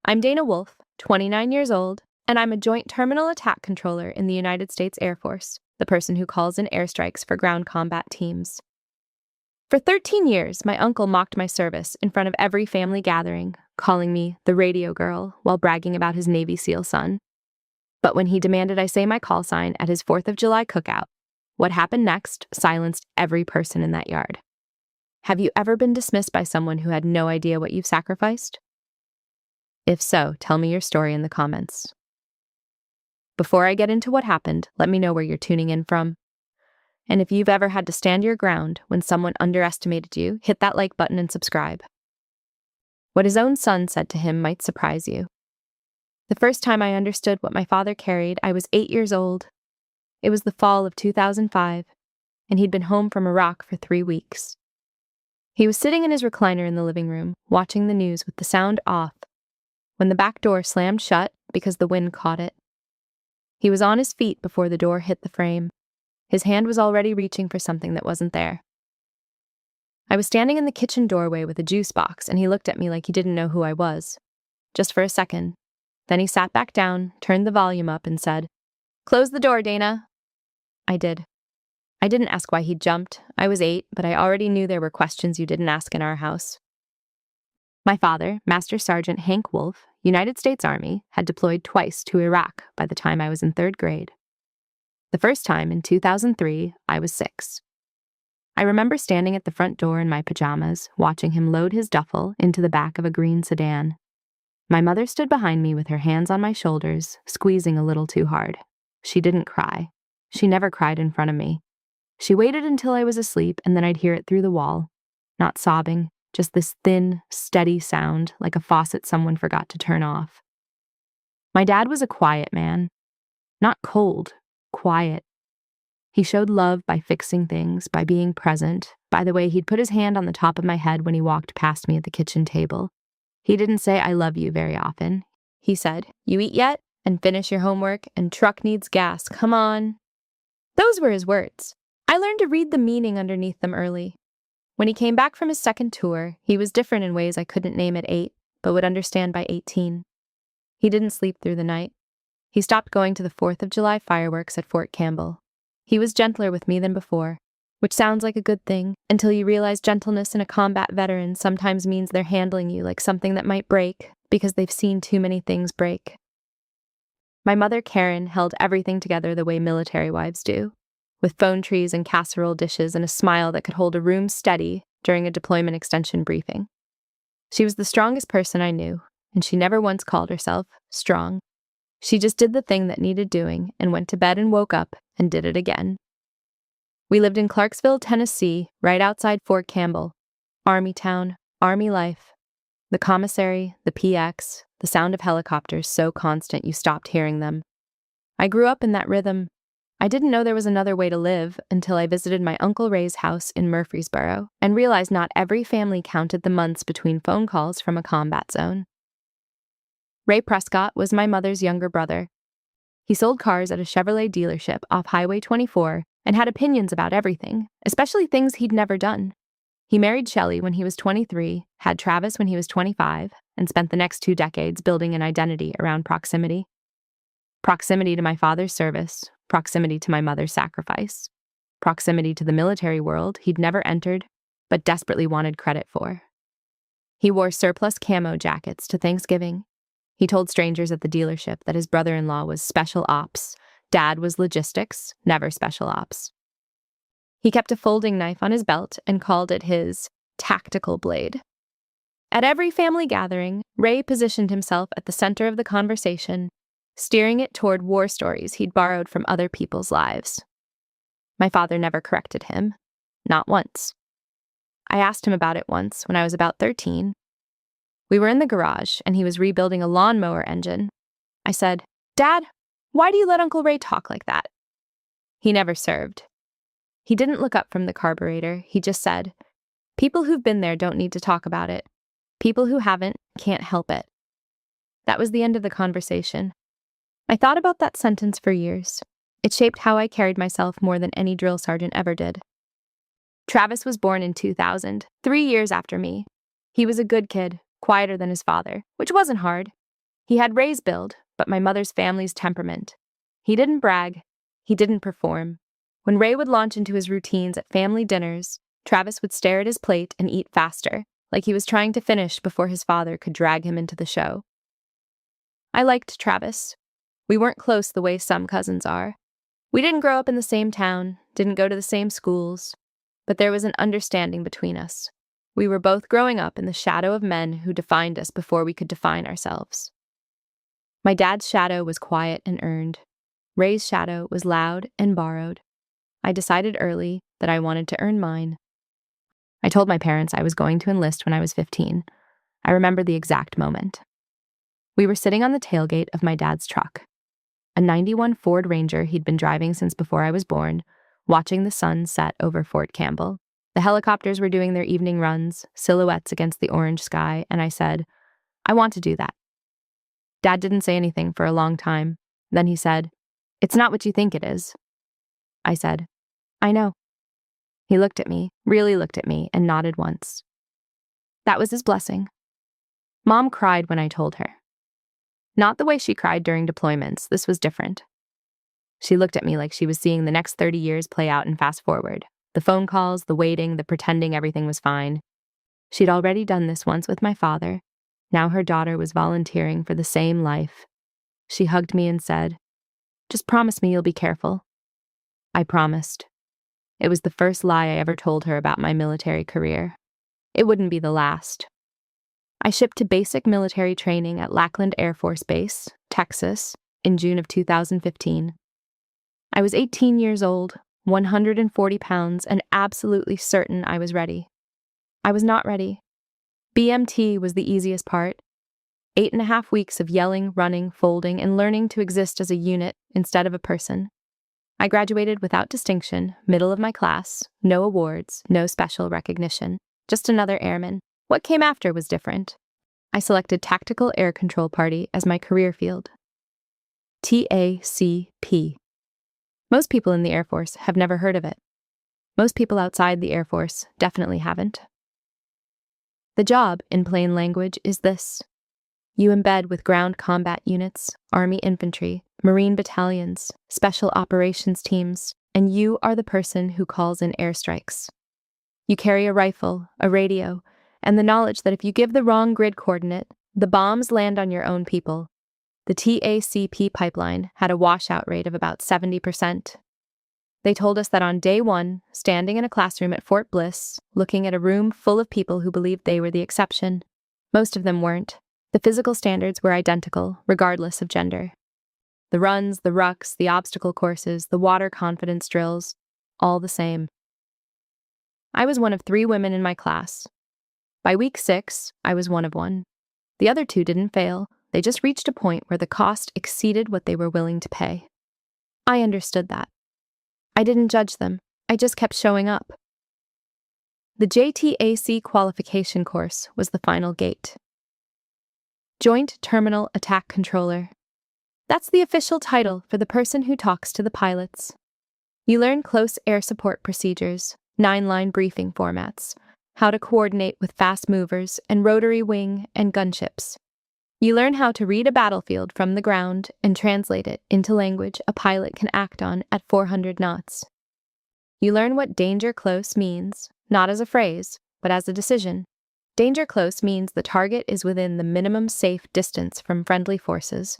I'm Dana Wolf, 29 years old, and I'm a Joint Terminal Attack Controller in the United States Air Force, the person who calls in airstrikes for ground combat teams. For 13 years, my uncle mocked my service in front of every family gathering, calling me the radio girl while bragging about his Navy SEAL son. But when he demanded I say my call sign at his 4th of July cookout, what happened next silenced every person in that yard. Have you ever been dismissed by someone who had no idea what you've sacrificed? If so, tell me your story in the comments. Before I get into what happened, let me know where you're tuning in from. And if you've ever had to stand your ground when someone underestimated you, hit that like button and subscribe. What his own son said to him might surprise you. The first time I understood what my father carried, I was 8 years old. It was the fall of 2005, and he'd been home from Iraq for 3 weeks. He was sitting in his recliner in the living room, watching the news with the sound off, when the back door slammed shut because the wind caught it. He was on his feet before the door hit the frame. His hand was already reaching for something that wasn't there. I was standing in the kitchen doorway with a juice box, and he looked at me like he didn't know who I was. Just for a second. Then he sat back down, turned the volume up, and said, "Close the door, Dana." I did. I didn't ask why he jumped. I was 8, but I already knew there were questions you didn't ask in our house. My father, Master Sergeant Hank Wolf, United States Army, had deployed twice to Iraq by the time I was in 3rd grade. The first time, in 2003, I was 6. I remember standing at the front door in my pajamas, watching him load his duffel into the back of a green sedan. My mother stood behind me with her hands on my shoulders, squeezing a little too hard. She didn't cry. She never cried in front of me. She waited until I was asleep, and then I'd hear it through the wall. Not sobbing, just this thin, steady sound, like a faucet someone forgot to turn off. My dad was a quiet man. Not cold, quiet. He showed love by fixing things, by being present. By the way, he'd put his hand on the top of my head when he walked past me at the kitchen table. He didn't say "I love you" very often. He said, "You eat yet? And finish your homework, and truck needs gas, come on." Those were his words. I learned to read the meaning underneath them early. When he came back from his second tour, he was different in ways I couldn't name at 8, but would understand by 18. He didn't sleep through the night. He stopped going to the 4th of July fireworks at Fort Campbell. He was gentler with me than before, which sounds like a good thing, until you realize gentleness in a combat veteran sometimes means they're handling you like something that might break because they've seen too many things break. My mother, Karen, held everything together the way military wives do, with phone trees and casserole dishes and a smile that could hold a room steady during a deployment extension briefing. She was the strongest person I knew, and she never once called herself strong. She just did the thing that needed doing and went to bed and woke up and did it again. We lived in Clarksville, Tennessee, right outside Fort Campbell. Army town, Army life. The commissary, the PX, the sound of helicopters so constant you stopped hearing them. I grew up in that rhythm. I didn't know there was another way to live until I visited my Uncle Ray's house in Murfreesboro and realized not every family counted the months between phone calls from a combat zone. Ray Prescott was my mother's younger brother. He sold cars at a Chevrolet dealership off Highway 24 and had opinions about everything, especially things he'd never done. He married Shelley when he was 23, had Travis when he was 25, and spent the next 2 decades building an identity around proximity. Proximity to my father's service, proximity to my mother's sacrifice, proximity to the military world he'd never entered, but desperately wanted credit for. He wore surplus camo jackets to Thanksgiving. He told strangers at the dealership that his brother-in-law was special ops, Dad was logistics, never special ops. He kept a folding knife on his belt and called it his tactical blade. At every family gathering, Ray positioned himself at the center of the conversation, steering it toward war stories he'd borrowed from other people's lives. My father never corrected him, not once. I asked him about it once when I was about 13. We were in the garage, and he was rebuilding a lawnmower engine. I said, "Dad, why do you let Uncle Ray talk like that?" He never served. He didn't look up from the carburetor. He just said, "People who've been there don't need to talk about it. People who haven't can't help it." That was the end of the conversation. I thought about that sentence for years. It shaped how I carried myself more than any drill sergeant ever did. Travis was born in 2000, 3 years after me. He was a good kid, quieter than his father, which wasn't hard. He had Ray's build, but my mother's family's temperament. He didn't brag. He didn't perform. When Ray would launch into his routines at family dinners, Travis would stare at his plate and eat faster, like he was trying to finish before his father could drag him into the show. I liked Travis. We weren't close the way some cousins are. We didn't grow up in the same town, didn't go to the same schools, but there was an understanding between us. We were both growing up in the shadow of men who defined us before we could define ourselves. My dad's shadow was quiet and earned. Ray's shadow was loud and borrowed. I decided early that I wanted to earn mine. I told my parents I was going to enlist when I was 15. I remember the exact moment. We were sitting on the tailgate of my dad's truck, a '91 Ford Ranger he'd been driving since before I was born, watching the sun set over Fort Campbell. The helicopters were doing their evening runs, silhouettes against the orange sky, and I said, "I want to do that." Dad didn't say anything for a long time. Then he said, "It's not what you think it is." I said, "I know." He looked at me, really looked at me, and nodded once. That was his blessing. Mom cried when I told her. Not the way she cried during deployments. This was different. She looked at me like she was seeing the next 30 years play out and fast forward. The phone calls, the waiting, the pretending everything was fine. She'd already done this once with my father. Now her daughter was volunteering for the same life. She hugged me and said, "Just promise me you'll be careful." I promised. It was the first lie I ever told her about my military career. It wouldn't be the last. I shipped to basic military training at Lackland Air Force Base, Texas, in June of 2015. I was 18 years old, 140 pounds, and absolutely certain I was ready. I was not ready. BMT was the easiest part. 8.5 weeks of yelling, running, folding, and learning to exist as a unit instead of a person. I graduated without distinction, middle of my class, no awards, no special recognition, just another airman. What came after was different. I selected Tactical Air Control Party as my career field. TACP. Most people in the Air Force have never heard of it. Most people outside the Air Force definitely haven't. The job, in plain language, is this. You embed with ground combat units, Army infantry, Marine battalions, special operations teams, and you are the person who calls in airstrikes. You carry a rifle, a radio, and the knowledge that if you give the wrong grid coordinate, the bombs land on your own people. The TACP pipeline had a washout rate of about 70%. They told us that on day one, standing in a classroom at Fort Bliss, looking at a room full of people who believed they were the exception. Most of them weren't. The physical standards were identical, regardless of gender. The runs, the rucks, the obstacle courses, the water confidence drills, all the same. I was one of 3 women in my class. By week 6, I was one of one. The other 2 didn't fail. They just reached a point where the cost exceeded what they were willing to pay. I understood that. I didn't judge them. I just kept showing up. The JTAC qualification course was the final gate. Joint Terminal Attack Controller. That's the official title for the person who talks to the pilots. You learn close air support procedures, 9-line briefing formats, how to coordinate with fast movers and rotary wing and gunships. You learn how to read a battlefield from the ground and translate it into language a pilot can act on at 400 knots. You learn what danger close means, not as a phrase, but as a decision. Danger close means the target is within the minimum safe distance from friendly forces.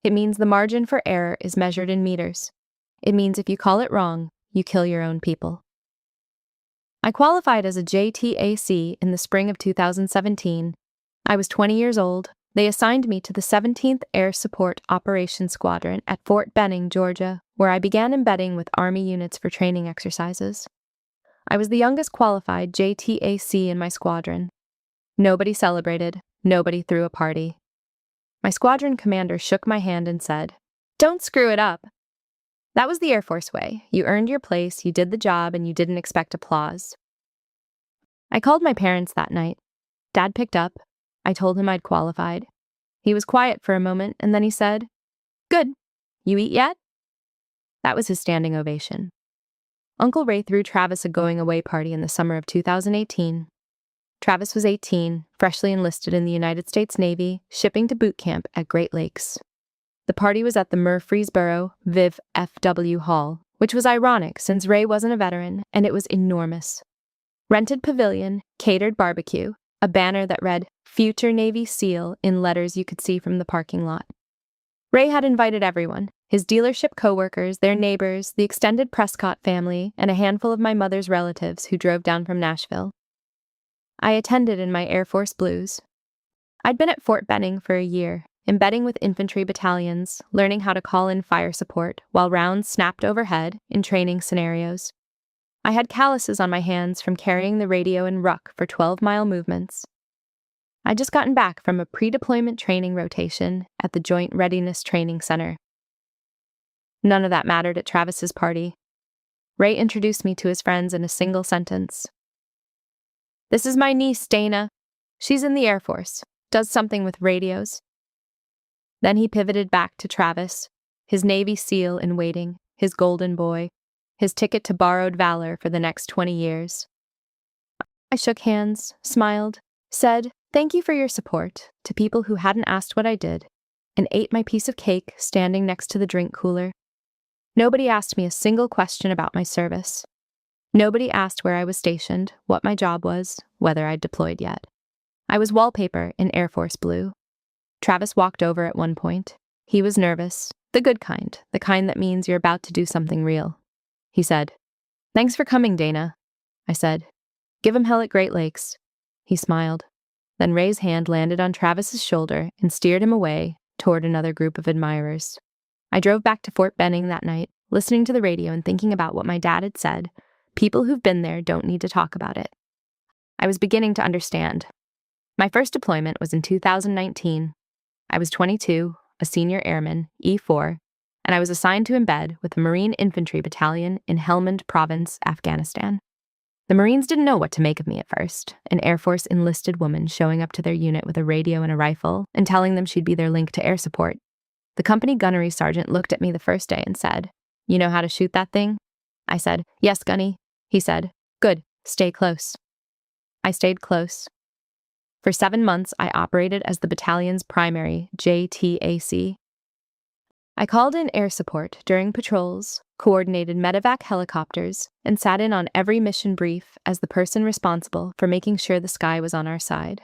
It means the margin for error is measured in meters. It means if you call it wrong, you kill your own people. I qualified as a JTAC in the spring of 2017. I was 20 years old. They assigned me to the 17th Air Support Operations Squadron at Fort Benning, Georgia, where I began embedding with Army units for training exercises. I was the youngest qualified JTAC in my squadron. Nobody celebrated. Nobody threw a party. My squadron commander shook my hand and said, "Don't screw it up." That was the Air Force way. You earned your place, you did the job, and you didn't expect applause. I called my parents that night. Dad picked up. I told him I'd qualified. He was quiet for a moment, and then he said, "Good. You eat yet?" That was his standing ovation. Uncle Ray threw Travis a going-away party in the summer of 2018. Travis was 18, freshly enlisted in the United States Navy, shipping to boot camp at Great Lakes. The party was at the Murfreesboro Viv FW Hall, which was ironic since Ray wasn't a veteran, and it was enormous. Rented pavilion, catered barbecue, a banner that read, "Future Navy SEAL" in letters you could see from the parking lot. Ray had invited everyone, his dealership coworkers, their neighbors, the extended Prescott family, and a handful of my mother's relatives who drove down from Nashville. I attended in my Air Force blues. I'd been at Fort Benning for a year, embedding with infantry battalions, learning how to call in fire support while rounds snapped overhead in training scenarios. I had calluses on my hands from carrying the radio in ruck for 12-mile movements. I'd just gotten back from a pre-deployment training rotation at the Joint Readiness Training Center. None of that mattered at Travis's party. Ray introduced me to his friends in a single sentence. "This is my niece, Dana. She's in the Air Force, does something with radios." Then he pivoted back to Travis, his Navy SEAL in waiting, his golden boy, his ticket to borrowed valor for the next 20 years. I shook hands, smiled, said, "Thank you for your support," to people who hadn't asked what I did, and ate my piece of cake standing next to the drink cooler. Nobody asked me a single question about my service. Nobody asked where I was stationed, what my job was, whether I'd deployed yet. I was wallpaper in Air Force blue. Travis walked over at one point. He was nervous, the good kind, the kind that means you're about to do something real. He said, "Thanks for coming, Dana." I said, "Give him hell at Great Lakes." He smiled. Then Ray's hand landed on Travis's shoulder and steered him away toward another group of admirers. I drove back to Fort Benning that night, listening to the radio and thinking about what my dad had said. People who've been there don't need to talk about it. I was beginning to understand. My first deployment was in 2019. I was 22, a senior airman, E4, and I was assigned to embed with the Marine Infantry Battalion in Helmand Province, Afghanistan. The Marines didn't know what to make of me at first, an Air Force enlisted woman showing up to their unit with a radio and a rifle and telling them she'd be their link to air support. The company gunnery sergeant looked at me the first day and said, "You know how to shoot that thing?" I said, "Yes, Gunny." He said, "Good, stay close." I stayed close. For 7 months, I operated as the battalion's primary JTAC. I called in air support during patrols, coordinated medevac helicopters, and sat in on every mission brief as the person responsible for making sure the sky was on our side.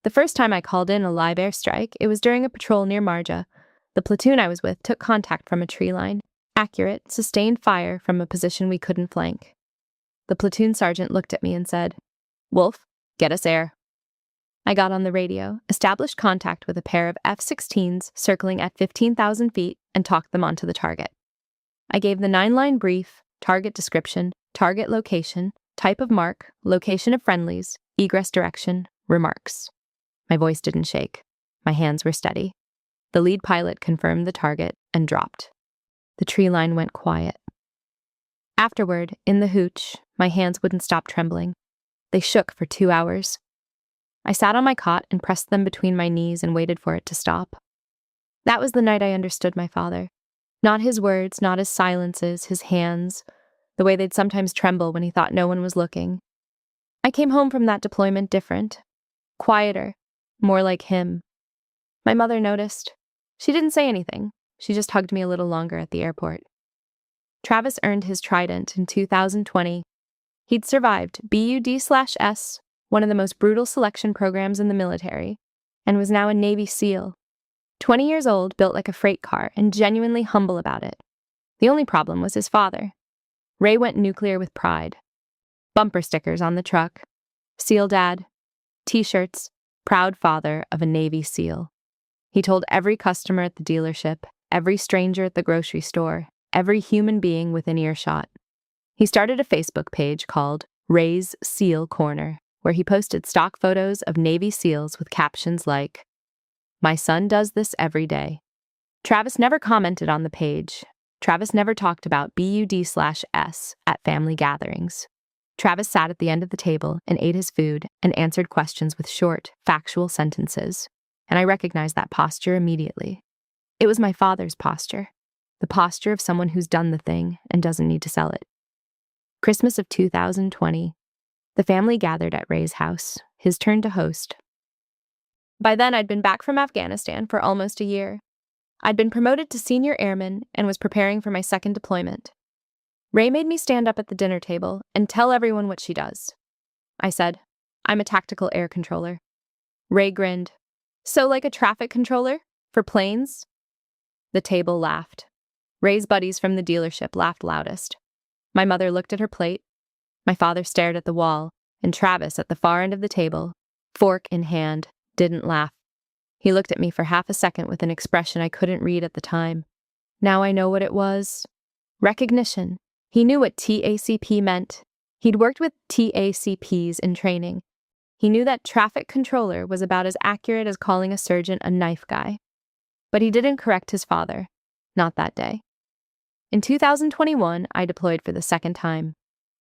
The first time I called in a live airstrike, it was during a patrol near Marja. The platoon I was with took contact from a tree line. Accurate, sustained fire from a position we couldn't flank. The platoon sergeant looked at me and said, "Wolf, get us air." I got on the radio, established contact with a pair of F-16s circling at 15,000 feet, and talked them onto the target. I gave the 9-line brief, target description, target location, type of mark, location of friendlies, egress direction, remarks. My voice didn't shake. My hands were steady. The lead pilot confirmed the target and dropped. The tree line went quiet. Afterward, in the hooch, my hands wouldn't stop trembling. They shook for 2 hours. I sat on my cot and pressed them between my knees and waited for it to stop. That was the night I understood my father. Not his words, not his silences, his hands, the way they'd sometimes tremble when he thought no one was looking. I came home from that deployment different, quieter, more like him. My mother noticed. She didn't say anything. She just hugged me a little longer at the airport. Travis earned his Trident in 2020. He'd survived BUD/S, one of the most brutal selection programs in the military, and was now a Navy SEAL. 20 years old, built like a freight car, and genuinely humble about it. The only problem was his father. Ray went nuclear with pride. Bumper stickers on the truck. SEAL Dad. T-shirts. Proud father of a Navy SEAL. He told every customer at the dealership, every stranger at the grocery store, every human being within earshot. He started a Facebook page called Ray's SEAL Corner, where he posted stock photos of Navy SEALs with captions like, "My son does this every day." Travis never commented on the page. Travis never talked about BUD/S at family gatherings. Travis sat at the end of the table and ate his food and answered questions with short, factual sentences, and I recognized that posture immediately. It was my father's posture, the posture of someone who's done the thing and doesn't need to sell it. Christmas of 2020. The family gathered at Ray's house, his turn to host. By then, I'd been back from Afghanistan for almost a year. I'd been promoted to senior airman and was preparing for my second deployment. Ray made me stand up at the dinner table and tell everyone what she does. I said, "I'm a tactical air controller." Ray grinned. "So like a traffic controller? For planes?" The table laughed. Ray's buddies from the dealership laughed loudest. My mother looked at her plate. My father stared at the wall, and Travis at the far end of the table, fork in hand, didn't laugh. He looked at me for half a second with an expression I couldn't read at the time. Now I know what it was. Recognition. He knew what TACP meant. He'd worked with TACPs in training. He knew that traffic controller was about as accurate as calling a surgeon a knife guy. But he didn't correct his father. Not that day. In 2021, I deployed for the second time.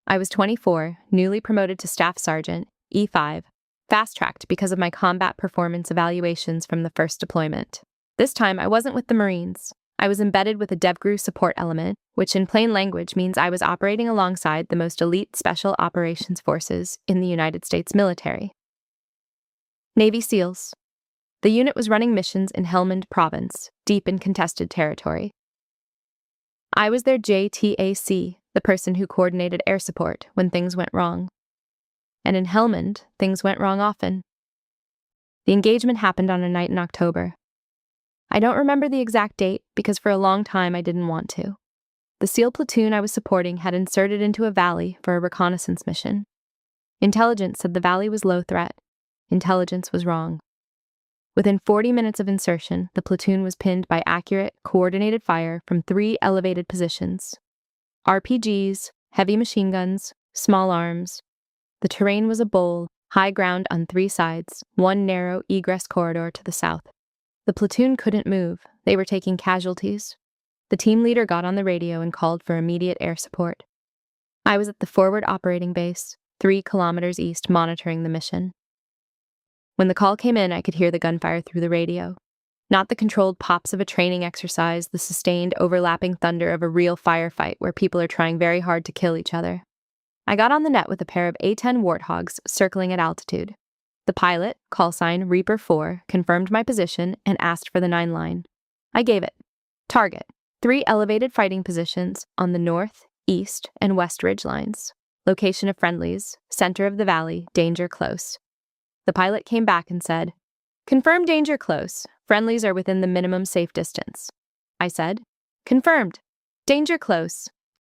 I was 24, newly promoted to Staff Sergeant, E5, fast-tracked because of my combat performance evaluations from the first deployment. This time, I wasn't with the Marines. I was embedded with a DevGru support element, which in plain language means I was operating alongside the most elite special operations forces in the United States military. Navy SEALs. The unit was running missions in Helmand Province, deep in contested territory. I was their JTAC, the person who coordinated air support when things went wrong. And in Helmand, things went wrong often. The engagement happened on a night in October. I don't remember the exact date because for a long time I didn't want to. The SEAL platoon I was supporting had inserted into a valley for a reconnaissance mission. Intelligence said the valley was low threat. Intelligence was wrong. Within 40 minutes of insertion, the platoon was pinned by accurate, coordinated fire from 3 elevated positions. RPGs, heavy machine guns, small arms. The terrain was a bowl, high ground on 3 sides, one narrow egress corridor to the south. The platoon couldn't move. They were taking casualties. The team leader got on the radio and called for immediate air support. I was at the forward operating base, 3 kilometers east, monitoring the mission. When the call came in, I could hear the gunfire through the radio. Not the controlled pops of a training exercise, the sustained, overlapping thunder of a real firefight where people are trying very hard to kill each other. I got on the net with a pair of A-10 Warthogs circling at altitude. The pilot, call sign Reaper 4, confirmed my position and asked for the 9 line. I gave it. Target: 3 elevated fighting positions on the north, east, and west ridge lines. Location of friendlies, center of the valley, danger close. The pilot came back and said, "Confirm danger close. Friendlies are within the minimum safe distance." I said, "Confirmed. Danger close.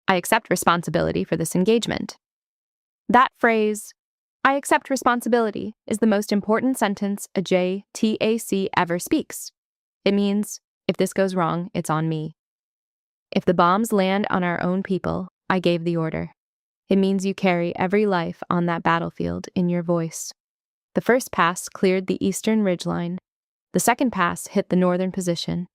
I accept responsibility for this engagement." That phrase, "I accept responsibility," is the most important sentence a JTAC ever speaks. It means, if this goes wrong, it's on me. If the bombs land on our own people, I gave the order. It means you carry every life on that battlefield in your voice. The first pass cleared the eastern ridgeline. The second pass hit the northern position.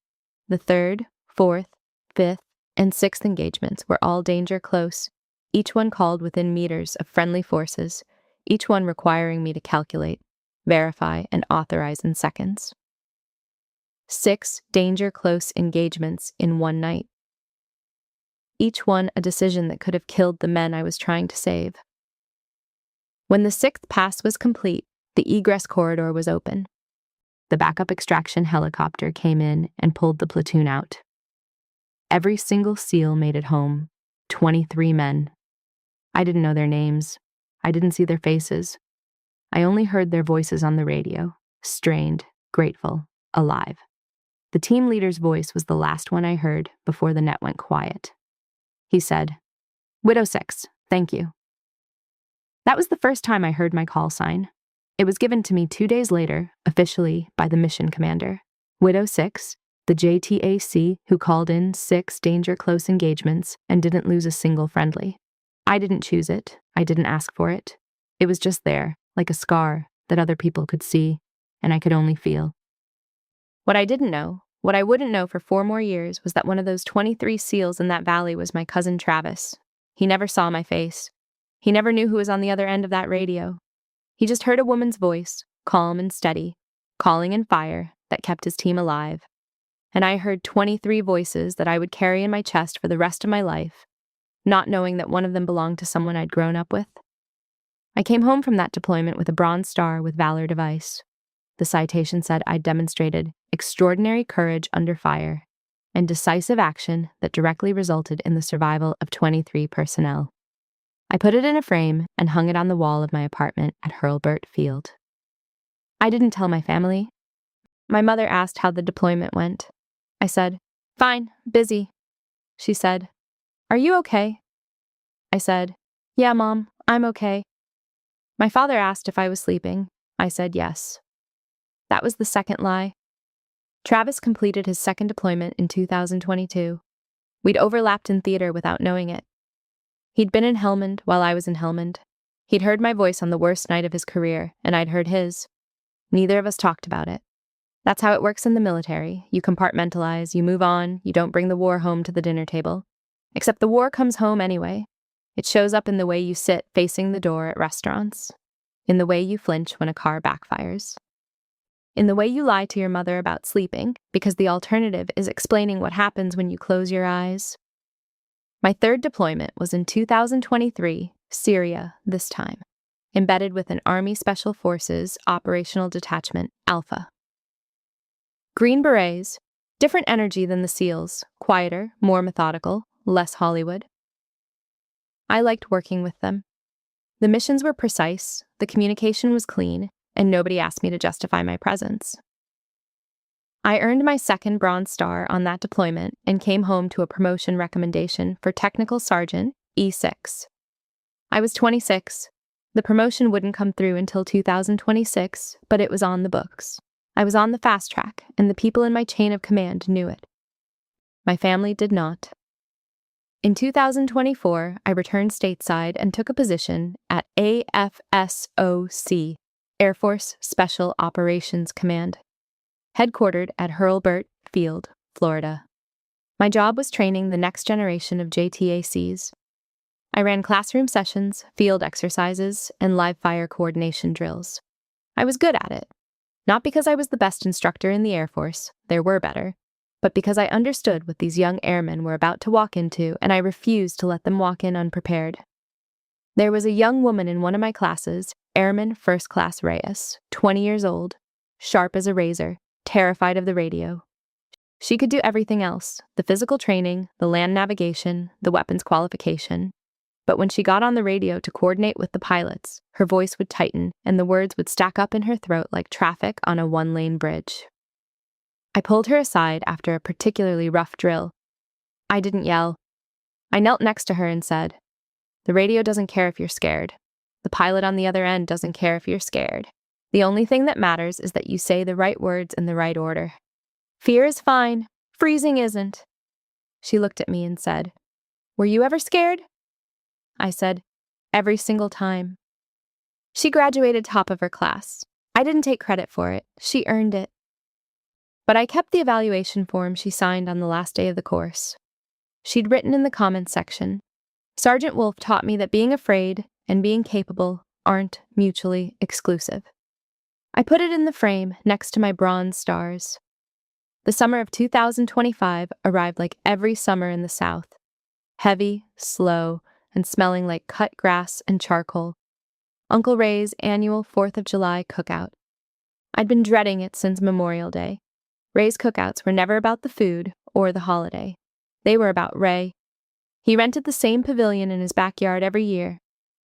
The third, fourth, fifth, and sixth engagements were all danger close, each one called within meters of friendly forces, each one requiring me to calculate, verify, and authorize in seconds. 6 danger close engagements in one night. Each one a decision that could have killed the men I was trying to save. When the 6th pass was complete, the egress corridor was open. The backup extraction helicopter came in and pulled the platoon out. Every single SEAL made it home, 23 men. I didn't know their names. I didn't see their faces. I only heard their voices on the radio, strained, grateful, alive. The team leader's voice was the last one I heard before the net went quiet. He said, "Widow 6, thank you." That was the first time I heard my call sign. It was given to me 2 days later, officially, by the mission commander. Widow 6, the JTAC who called in 6 danger close engagements and didn't lose a single friendly. I didn't choose it. I didn't ask for it. It was just there, like a scar that other people could see, and I could only feel. What I didn't know, what I wouldn't know for 4 more years, was that one of those 23 SEALs in that valley was my cousin Travis. He never saw my face. He never knew who was on the other end of that radio. He just heard a woman's voice, calm and steady, calling in fire that kept his team alive. And I heard 23 voices that I would carry in my chest for the rest of my life, not knowing that one of them belonged to someone I'd grown up with. I came home from that deployment with a Bronze Star with Valor device. The citation said I'd demonstrated extraordinary courage under fire and decisive action that directly resulted in the survival of 23 personnel. I put it in a frame and hung it on the wall of my apartment at Hurlburt Field. I didn't tell my family. My mother asked how the deployment went. I said, "Fine, busy." She said, "Are you okay?" I said, "Yeah, Mom, I'm okay." My father asked if I was sleeping. I said yes. That was the second lie. Travis completed his second deployment in 2022. We'd overlapped in theater without knowing it. He'd been in Helmand while I was in Helmand. He'd heard my voice on the worst night of his career, and I'd heard his. Neither of us talked about it. That's how it works in the military. You compartmentalize, you move on, you don't bring the war home to the dinner table. Except the war comes home anyway. It shows up in the way you sit facing the door at restaurants, in the way you flinch when a car backfires, in the way you lie to your mother about sleeping, because the alternative is explaining what happens when you close your eyes. My third deployment was in 2023, Syria this time, embedded with an Army Special Forces Operational Detachment, Alpha. Green Berets, different energy than the SEALs, quieter, more methodical, less Hollywood. I liked working with them. The missions were precise, the communication was clean, and nobody asked me to justify my presence. I earned my second Bronze Star on that deployment and came home to a promotion recommendation for Technical Sergeant E6. I was 26. The promotion wouldn't come through until 2026, but it was on the books. I was on the fast track, and the people in my chain of command knew it. My family did not. In 2024, I returned stateside and took a position at AFSOC, Air Force Special Operations Command, headquartered at Hurlburt Field, Florida. My job was training the next generation of JTACs. I ran classroom sessions, field exercises, and live fire coordination drills. I was good at it. Not because I was the best instructor in the Air Force, there were better, but because I understood what these young airmen were about to walk into, and I refused to let them walk in unprepared. There was a young woman in one of my classes, Airman First Class Reyes, 20 years old, sharp as a razor, terrified of the radio. She could do everything else, the physical training, the land navigation, the weapons qualification. But when she got on the radio to coordinate with the pilots, her voice would tighten and the words would stack up in her throat like traffic on a one-lane bridge. I pulled her aside after a particularly rough drill. I didn't yell. I knelt next to her and said, "The radio doesn't care if you're scared. The pilot on the other end doesn't care if you're scared. The only thing that matters is that you say the right words in the right order. Fear is fine. Freezing isn't." She looked at me and said, "Were you ever scared?" I said, "Every single time." She graduated top of her class. I didn't take credit for it. She earned it. But I kept the evaluation form she signed on the last day of the course. She'd written in the comments section, "Sergeant Wolf taught me that being afraid and being capable aren't mutually exclusive." I put it in the frame next to my Bronze Stars. The summer of 2025 arrived like every summer in the South. Heavy, slow, and smelling like cut grass and charcoal. Uncle Ray's annual 4th of July cookout. I'd been dreading it since Memorial Day. Ray's cookouts were never about the food or the holiday. They were about Ray. He rented the same pavilion in his backyard every year,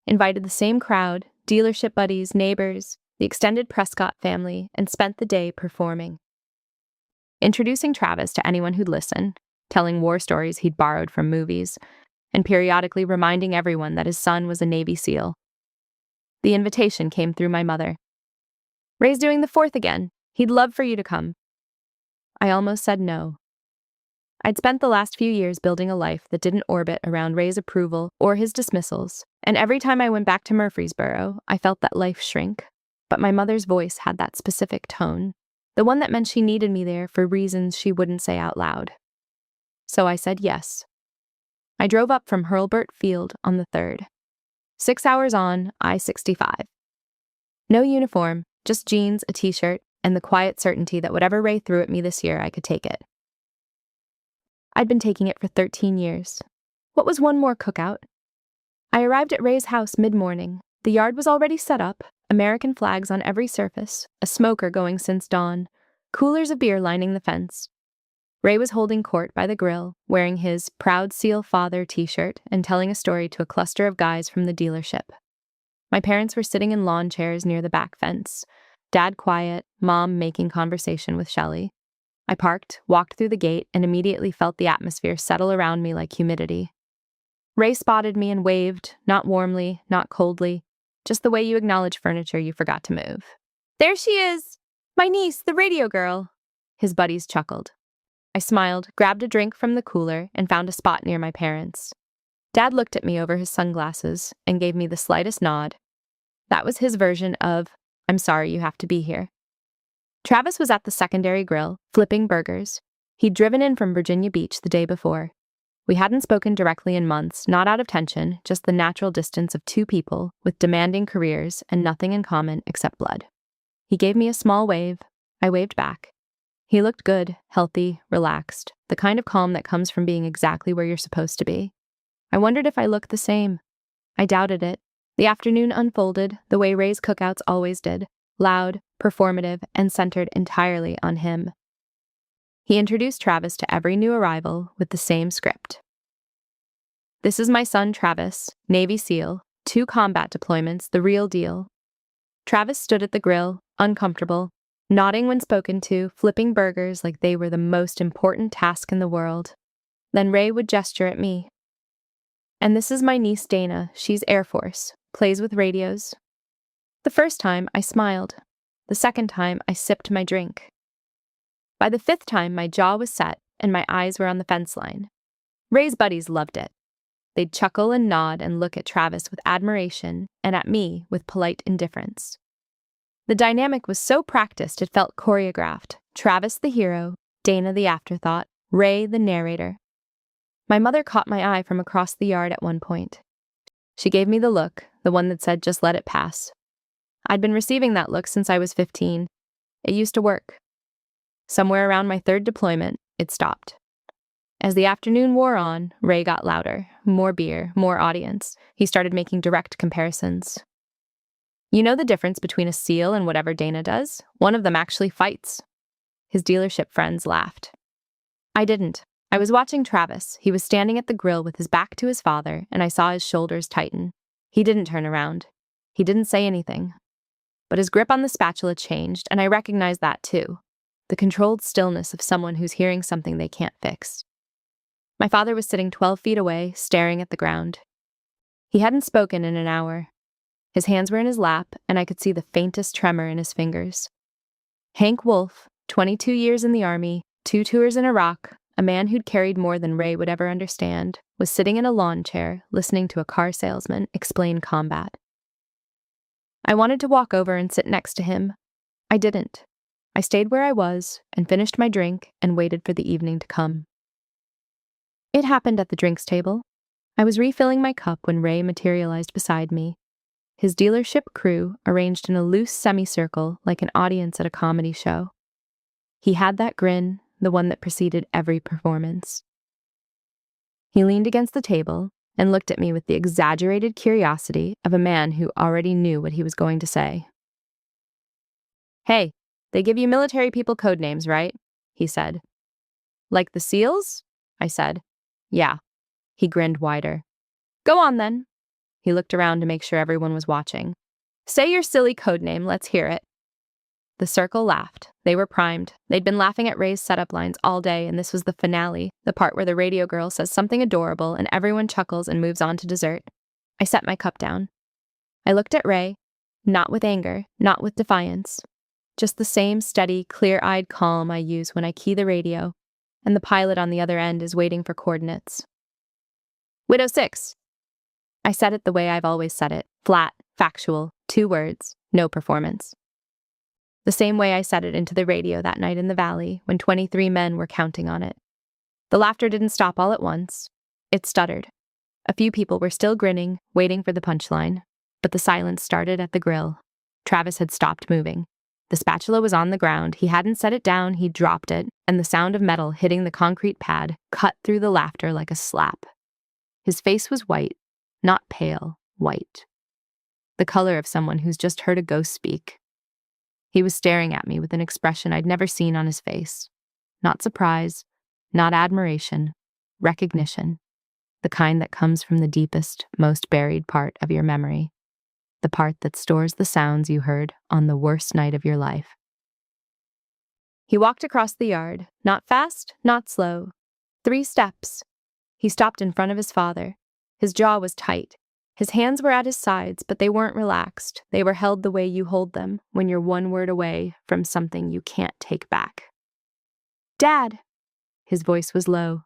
invited the same crowd, dealership buddies, neighbors, the extended Prescott family, and spent the day performing. Introducing Travis to anyone who'd listen, telling war stories he'd borrowed from movies, and periodically reminding everyone that his son was a Navy SEAL. The invitation came through my mother. "Ray's doing the 4th again. He'd love for you to come." I almost said no. I'd spent the last few years building a life that didn't orbit around Ray's approval or his dismissals, and every time I went back to Murfreesboro, I felt that life shrink. But my mother's voice had that specific tone, the one that meant she needed me there for reasons she wouldn't say out loud. So I said yes. I drove up from Hurlburt Field on the 3rd. 6 hours on I-65. No uniform, just jeans, a t-shirt, and the quiet certainty that whatever Ray threw at me this year, I could take it. I'd been taking it for 13 years. What was one more cookout? I arrived at Ray's house mid-morning, The yard was already set up, American flags on every surface, a smoker going since dawn, coolers of beer lining the fence. Ray was holding court by the grill, wearing his Proud Seal Father t-shirt and telling a story to a cluster of guys from the dealership. My parents were sitting in lawn chairs near the back fence, Dad quiet, Mom making conversation with Shelley. I parked, walked through the gate, and immediately felt the atmosphere settle around me like humidity. Ray spotted me and waved, not warmly, not coldly, just the way you acknowledge furniture you forgot to move. "There she is! My niece, the radio girl!" His buddies chuckled. I smiled, grabbed a drink from the cooler, and found a spot near my parents. Dad looked at me over his sunglasses and gave me the slightest nod. That was his version of, "I'm sorry you have to be here." Travis was at the secondary grill, flipping burgers. He'd driven in from Virginia Beach the day before. We hadn't spoken directly in months, not out of tension, just the natural distance of two people with demanding careers and nothing in common except blood. He gave me a small wave. I waved back. He looked good, healthy, relaxed, the kind of calm that comes from being exactly where you're supposed to be. I wondered if I looked the same. I doubted it. The afternoon unfolded the way Ray's cookouts always did, loud, performative, and centered entirely on him. He introduced Travis to every new arrival with the same script. "This is my son Travis, Navy SEAL, 2 combat deployments, the real deal." Travis stood at the grill, uncomfortable, nodding when spoken to, flipping burgers like they were the most important task in the world. Then Ray would gesture at me. "And this is my niece Dana, she's Air Force, plays with radios." The first time, I smiled. The second time, I sipped my drink. By the 5th time, my jaw was set and my eyes were on the fence line. Ray's buddies loved it. They'd chuckle and nod and look at Travis with admiration and at me with polite indifference. The dynamic was so practiced it felt choreographed. Travis the hero, Dana the afterthought, Ray the narrator. My mother caught my eye from across the yard at one point. She gave me the look, the one that said, "Just let it pass." I'd been receiving that look since I was 15. It used to work. Somewhere around my 3rd deployment, it stopped. As the afternoon wore on, Ray got louder. More beer, more audience. He started making direct comparisons. "You know the difference between a SEAL and whatever Dana does? One of them actually fights." His dealership friends laughed. I didn't. I was watching Travis. He was standing at the grill with his back to his father, and I saw his shoulders tighten. He didn't turn around. He didn't say anything. But his grip on the spatula changed, and I recognized that too. The controlled stillness of someone who's hearing something they can't fix. My father was sitting 12 feet away, staring at the ground. He hadn't spoken in an hour. His hands were in his lap, and I could see the faintest tremor in his fingers. Hank Wolf, 22 years in the Army, 2 tours in Iraq, a man who'd carried more than Ray would ever understand, was sitting in a lawn chair, listening to a car salesman explain combat. I wanted to walk over and sit next to him. I didn't. I stayed where I was and finished my drink and waited for the evening to come. It happened at the drinks table. I was refilling my cup when Ray materialized beside me. His dealership crew arranged in a loose semicircle like an audience at a comedy show. He had that grin, the one that preceded every performance. He leaned against the table and looked at me with the exaggerated curiosity of a man who already knew what he was going to say. "Hey, they give you military people code names, right?" he said. "Like the SEALs?" I said. "Yeah." He grinned wider. "Go on then." He looked around to make sure everyone was watching. "Say your silly code name, let's hear it." The circle laughed. They were primed. They'd been laughing at Ray's setup lines all day, and this was the finale, the part where the radio girl says something adorable and everyone chuckles and moves on to dessert. I set my cup down. I looked at Ray, not with anger, not with defiance. Just the same steady, clear-eyed calm I use when I key the radio, and the pilot on the other end is waiting for coordinates. "Widow 6. I said it the way I've always said it, flat, factual, 2 words, no performance. The same way I said it into the radio that night in the valley when 23 men were counting on it. The laughter didn't stop all at once. It stuttered. A few people were still grinning, waiting for the punchline, but the silence started at the grill. Travis had stopped moving. The spatula was on the ground. He hadn't set it down, he'd dropped it, and the sound of metal hitting the concrete pad cut through the laughter like a slap. His face was white, not pale, white. the color of someone who's just heard a ghost speak. He was staring at me with an expression I'd never seen on his face. Not surprise, not admiration, recognition. The kind that comes from the deepest, most buried part of your memory. The part that stores the sounds you heard on the worst night of your life. He walked across the yard, not fast, not slow. 3 steps. He stopped in front of his father. His jaw was tight. His hands were at his sides, but they weren't relaxed. They were held the way you hold them when you're one word away from something you can't take back. "Dad!" His voice was low,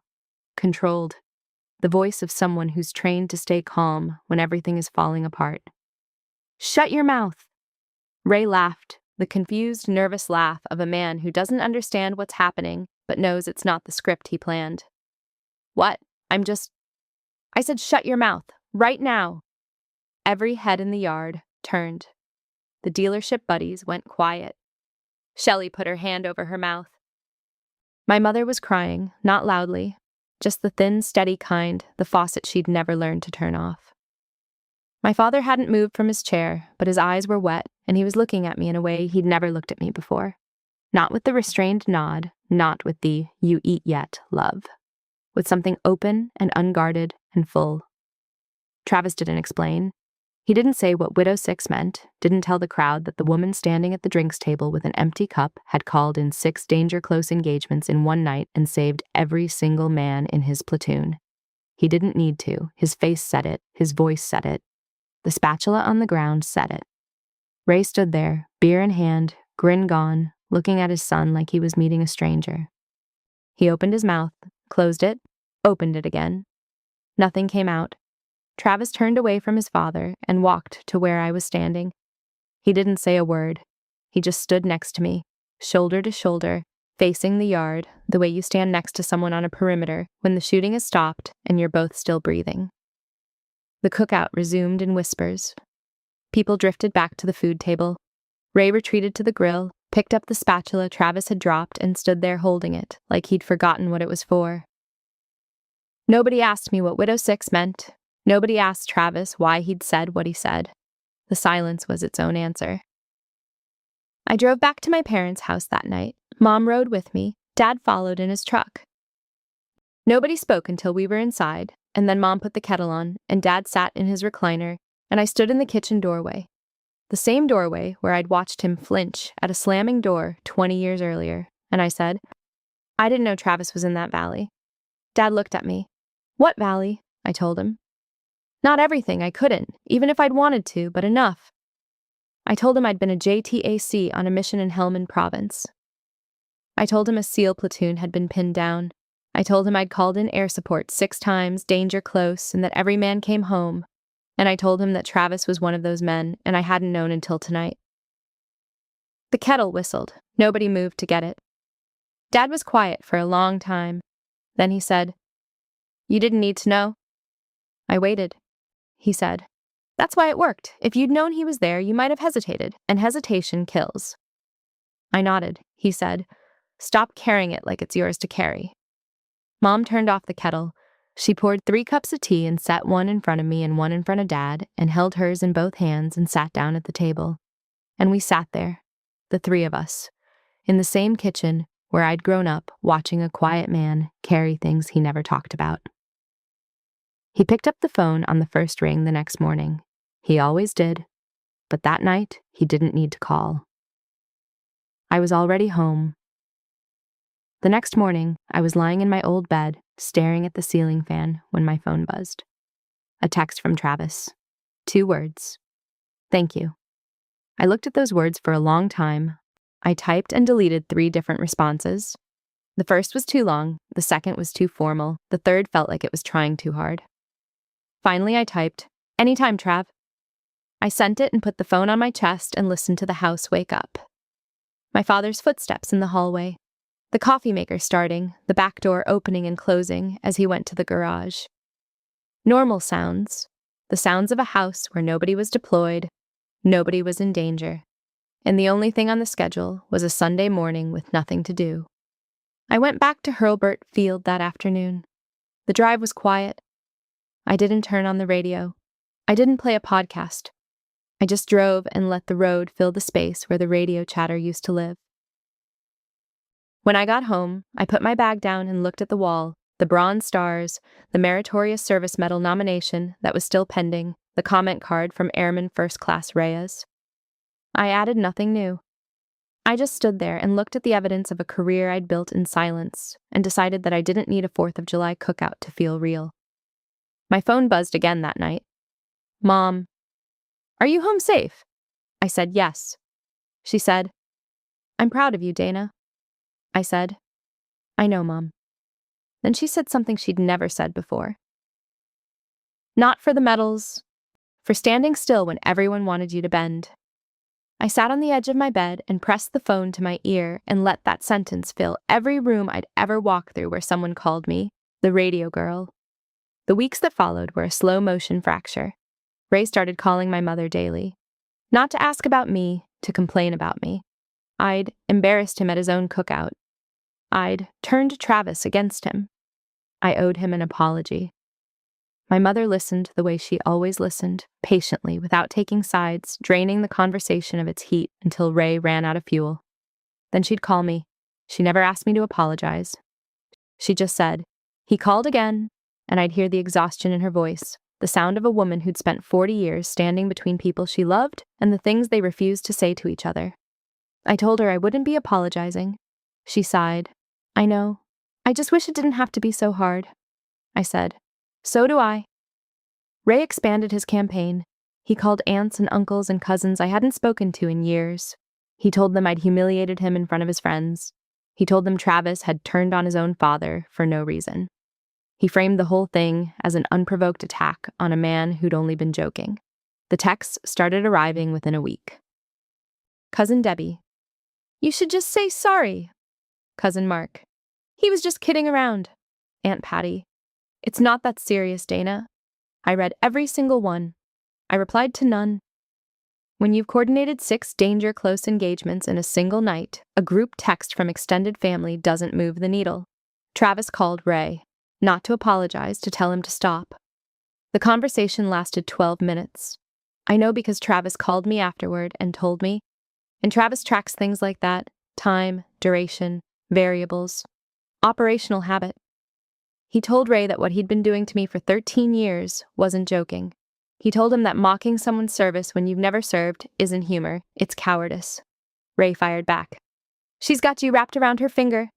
controlled. The voice of someone who's trained to stay calm when everything is falling apart. "Shut your mouth!" Ray laughed, the confused, nervous laugh of a man who doesn't understand what's happening but knows it's not the script he planned. "What? I said shut your mouth, right now!" Every head in the yard turned. The dealership buddies went quiet. Shelley put her hand over her mouth. My mother was crying, not loudly, just the thin, steady kind, the faucet she'd never learned to turn off. My father hadn't moved from his chair, but his eyes were wet, and he was looking at me in a way he'd never looked at me before. Not with the restrained nod, not with the "you eat yet" love. With something open and unguarded and full. Travis didn't explain. He didn't say what Widow 6 meant, didn't tell the crowd that the woman standing at the drinks table with an empty cup had called in 6 danger-close engagements in one night and saved every single man in his platoon. He didn't need to. His face said it. His voice said it. The spatula on the ground said it. Ray stood there, beer in hand, grin gone, looking at his son like he was meeting a stranger. He opened his mouth, closed it, opened it again. Nothing came out. Travis turned away from his father and walked to where I was standing. He didn't say a word. He just stood next to me, shoulder to shoulder, facing the yard, the way you stand next to someone on a perimeter when the shooting has stopped and you're both still breathing. The cookout resumed in whispers. People drifted back to the food table. Ray retreated to the grill, picked up the spatula Travis had dropped and stood there holding it, like he'd forgotten what it was for. Nobody asked me what Widow 6 meant. Nobody asked Travis why he'd said what he said. The silence was its own answer. I drove back to my parents' house that night. Mom rode with me. Dad followed in his truck. Nobody spoke until we were inside, and then Mom put the kettle on, and Dad sat in his recliner, and I stood in the kitchen doorway. The same doorway where I'd watched him flinch at a slamming door 20 years earlier, and I said, "I didn't know Travis was in that valley." Dad looked at me. "What valley?" I told him. "Not everything, I couldn't, even if I'd wanted to, but enough." I told him I'd been a JTAC on a mission in Helmand Province. I told him a SEAL platoon had been pinned down. I told him I'd called in air support 6 times, danger close, and that every man came home. And I told him that Travis was one of those men, and I hadn't known until tonight. The kettle whistled. Nobody moved to get it. Dad was quiet for a long time. Then he said, "You didn't need to know." I waited. He said, "That's why it worked. If you'd known he was there, you might have hesitated, and hesitation kills." I nodded. He said, "Stop carrying it like it's yours to carry." Mom turned off the kettle. She poured 3 cups of tea and set one in front of me and one in front of Dad, and held hers in both hands and sat down at the table. And we sat there, the 3 of us, in the same kitchen where I'd grown up watching a quiet man carry things he never talked about. He picked up the phone on the first ring the next morning. He always did, but that night he didn't need to call. I was already home. The next morning, I was lying in my old bed, staring at the ceiling fan when my phone buzzed. A text from Travis. 2 words. "Thank you." I looked at those words for a long time. I typed and deleted 3 different responses. The first was too long, the second was too formal, the third felt like it was trying too hard. Finally, I typed, "Anytime, Trav." I sent it and put the phone on my chest and listened to the house wake up. My father's footsteps in the hallway. The coffee maker starting, the back door opening and closing as he went to the garage. Normal sounds. The sounds of a house where nobody was deployed, nobody was in danger. And the only thing on the schedule was a Sunday morning with nothing to do. I went back to Hurlburt Field that afternoon. The drive was quiet. I didn't turn on the radio. I didn't play a podcast. I just drove and let the road fill the space where the radio chatter used to live. When I got home, I put my bag down and looked at the wall, the bronze stars, the Meritorious Service Medal nomination that was still pending, the comment card from Airman First Class Reyes. I added nothing new. I just stood there and looked at the evidence of a career I'd built in silence and decided that I didn't need a 4th of July cookout to feel real. My phone buzzed again that night. Mom, are you home safe? I said yes. She said, I'm proud of you, Dana. I said, I know, Mom. Then she said something she'd never said before. Not for the medals, for standing still when everyone wanted you to bend. I sat on the edge of my bed and pressed the phone to my ear and let that sentence fill every room I'd ever walked through where someone called me the radio girl. The weeks that followed were a slow motion fracture. Ray started calling my mother daily. Not to ask about me, to complain about me. I'd embarrassed him at his own cookout. I'd turned Travis against him. I owed him an apology. My mother listened the way she always listened, patiently, without taking sides, draining the conversation of its heat until Ray ran out of fuel. Then she'd call me. She never asked me to apologize. She just said, he called again, and I'd hear the exhaustion in her voice, the sound of a woman who'd spent 40 years standing between people she loved and the things they refused to say to each other. I told her I wouldn't be apologizing. She sighed. I know. I just wish it didn't have to be so hard. I said, so do I. Ray expanded his campaign. He called aunts and uncles and cousins I hadn't spoken to in years. He told them I'd humiliated him in front of his friends. He told them Travis had turned on his own father for no reason. He framed the whole thing as an unprovoked attack on a man who'd only been joking. The texts started arriving within a week. Cousin Debbie. You should just say sorry. Cousin Mark. He was just kidding around. Aunt Patty. It's not that serious, Dana. I read every single one. I replied to none. When you've coordinated 6 danger-close engagements in a single night, a group text from extended family doesn't move the needle. Travis called Ray, not to apologize, to tell him to stop. The conversation lasted 12 minutes. I know because Travis called me afterward and told me. And Travis tracks things like that: time, duration, variables, operational habit. He told Ray that what he'd been doing to me for 13 years wasn't joking. He told him that mocking someone's service when you've never served isn't humor, it's cowardice. Ray fired back. She's got you wrapped around her finger.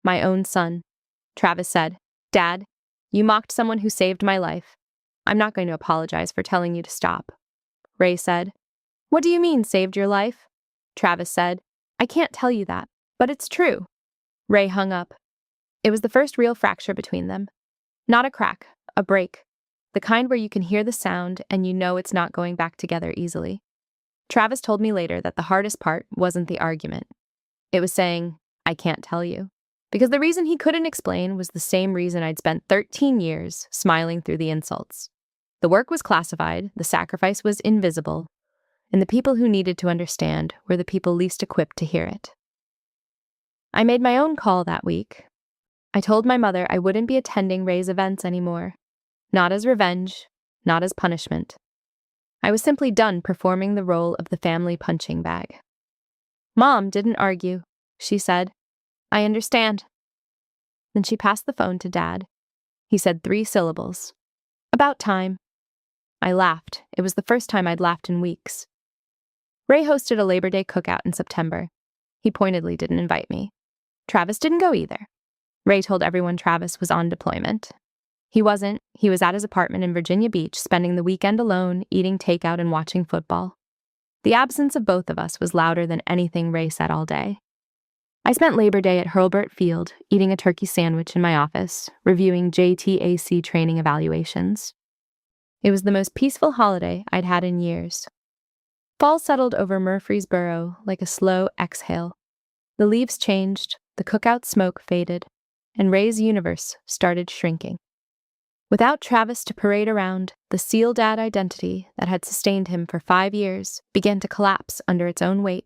My own son. Travis said, Dad, you mocked someone who saved my life. I'm not going to apologize for telling you to stop. Ray said, What do you mean, saved your life? Travis said, I can't tell you that, but it's true. Ray hung up. It was the first real fracture between them. Not a crack, a break. The kind where you can hear the sound and you know it's not going back together easily. Travis told me later that the hardest part wasn't the argument. It was saying, I can't tell you. Because the reason he couldn't explain was the same reason I'd spent 13 years smiling through the insults. The work was classified, the sacrifice was invisible, and the people who needed to understand were the people least equipped to hear it. I made my own call that week. I told my mother I wouldn't be attending Ray's events anymore. Not as revenge, not as punishment. I was simply done performing the role of the family punching bag. Mom didn't argue. She said, I understand. Then she passed the phone to Dad. He said 3 syllables. About time. I laughed. It was the first time I'd laughed in weeks. Ray hosted a Labor Day cookout in September. He pointedly didn't invite me. Travis didn't go either. Ray told everyone Travis was on deployment. He wasn't. He was at his apartment in Virginia Beach, spending the weekend alone, eating takeout and watching football. The absence of both of us was louder than anything Ray said all day. I spent Labor Day at Hurlburt Field, eating a turkey sandwich in my office, reviewing JTAC training evaluations. It was the most peaceful holiday I'd had in years. Fall settled over Murfreesboro like a slow exhale. The leaves changed, the cookout smoke faded, and Ray's universe started shrinking. Without Travis to parade around, the SEAL dad identity that had sustained him for 5 years began to collapse under its own weight.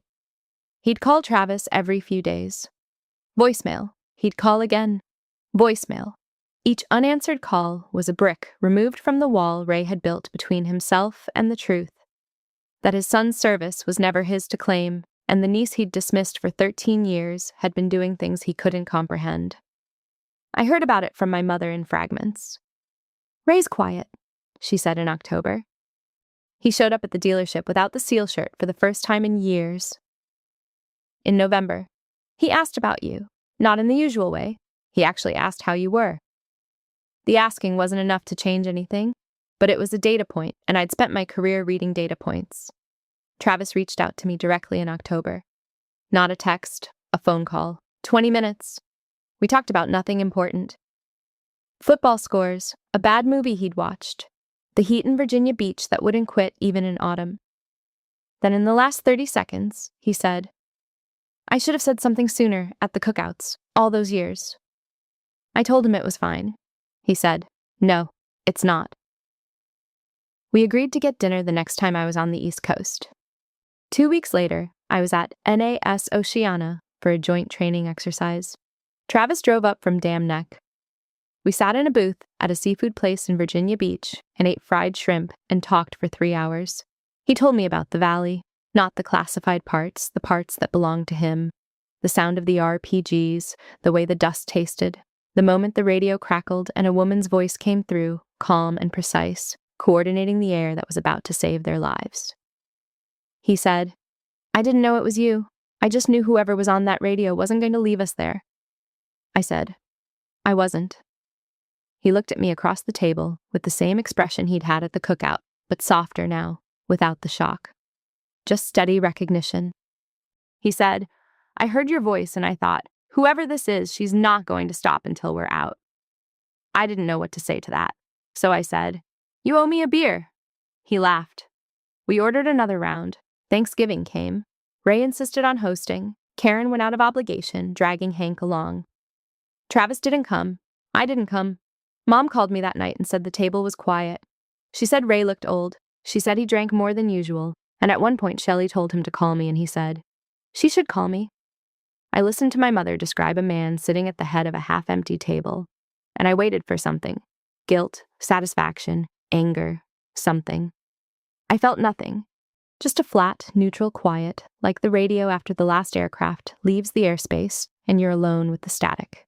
He'd call Travis every few days. Voicemail. He'd call again. Voicemail. Each unanswered call was a brick removed from the wall Ray had built between himself and the truth. that his son's service was never his to claim, and the niece he'd dismissed for 13 years had been doing things he couldn't comprehend. I heard about it from my mother in fragments. "Ray's quiet," she said in October. He showed up at the dealership without the seal shirt for the first time in years. In November, he asked about you, not in the usual way. He actually asked how you were. The asking wasn't enough to change anything, but it was a data point, and I'd spent my career reading data points. Travis reached out to me directly in October. Not a text, a phone call. 20 minutes. We talked about nothing important. Football scores, a bad movie he'd watched, the heat in Virginia Beach that wouldn't quit even in autumn. Then in the last 30 seconds, he said, "I should have said something sooner at the cookouts, all those years." I told him it was fine. He said, "No, it's not." We agreed to get dinner the next time I was on the East Coast. 2 weeks later, I was at NAS Oceana for a joint training exercise. Travis drove up from Dam Neck. We sat in a booth at a seafood place in Virginia Beach and ate fried shrimp and talked for 3 hours. He told me about the valley, not the classified parts, the parts that belonged to him, the sound of the RPGs, the way the dust tasted, the moment the radio crackled and a woman's voice came through, calm and precise, coordinating the air that was about to save their lives. He said, "I didn't know it was you. I just knew whoever was on that radio wasn't going to leave us there." I said, "I wasn't." He looked at me across the table with the same expression he'd had at the cookout, but softer now, without the shock. Just steady recognition. He said, "I heard your voice and I thought, whoever this is, she's not going to stop until we're out." I didn't know what to say to that, so I said, "You owe me a beer." He laughed. We ordered another round. Thanksgiving came. Ray insisted on hosting. Karen went out of obligation, dragging Hank along. Travis didn't come. I didn't come. Mom called me that night and said the table was quiet. She said Ray looked old. She said he drank more than usual, and at one point Shelley told him to call me and he said, "She should call me." I listened to my mother describe a man sitting at the head of a half-empty table, and I waited for something. Guilt, satisfaction, anger, something. I felt nothing. Just a flat, neutral quiet, like the radio after the last aircraft leaves the airspace and you're alone with the static.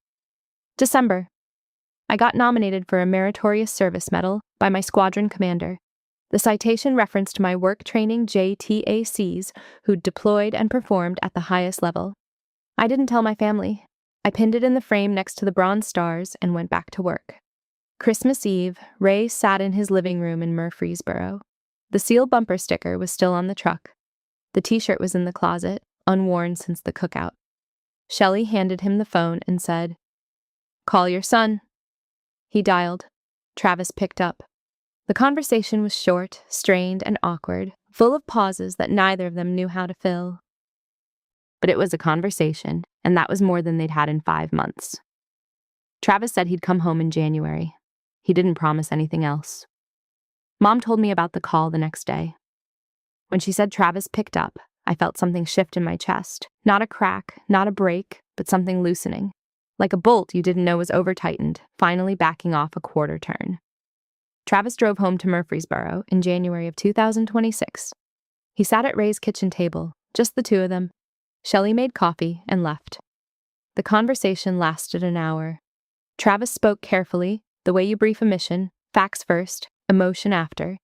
December. I got nominated for a Meritorious Service Medal by my squadron commander. The citation referenced my work training JTACs who'd deployed and performed at the highest level. I didn't tell my family. I pinned it in the frame next to the bronze stars and went back to work. Christmas Eve, Ray sat in his living room in Murfreesboro. The seal bumper sticker was still on the truck. The t-shirt was in the closet, unworn since the cookout. Shelley handed him the phone and said, "Call your son." He dialed. Travis picked up. The conversation was short, strained, and awkward, full of pauses that neither of them knew how to fill. But it was a conversation, and that was more than they'd had in 5 months. Travis said he'd come home in January. He didn't promise anything else. Mom told me about the call the next day. When she said Travis picked up, I felt something shift in my chest. Not a crack, not a break, but something loosening. Like a bolt you didn't know was over-tightened, finally backing off a quarter turn. Travis drove home to Murfreesboro in January of 2026. He sat at Ray's kitchen table, just the two of them. Shelley made coffee and left. The conversation lasted an hour. Travis spoke carefully, the way you brief a mission, facts first, emotion after.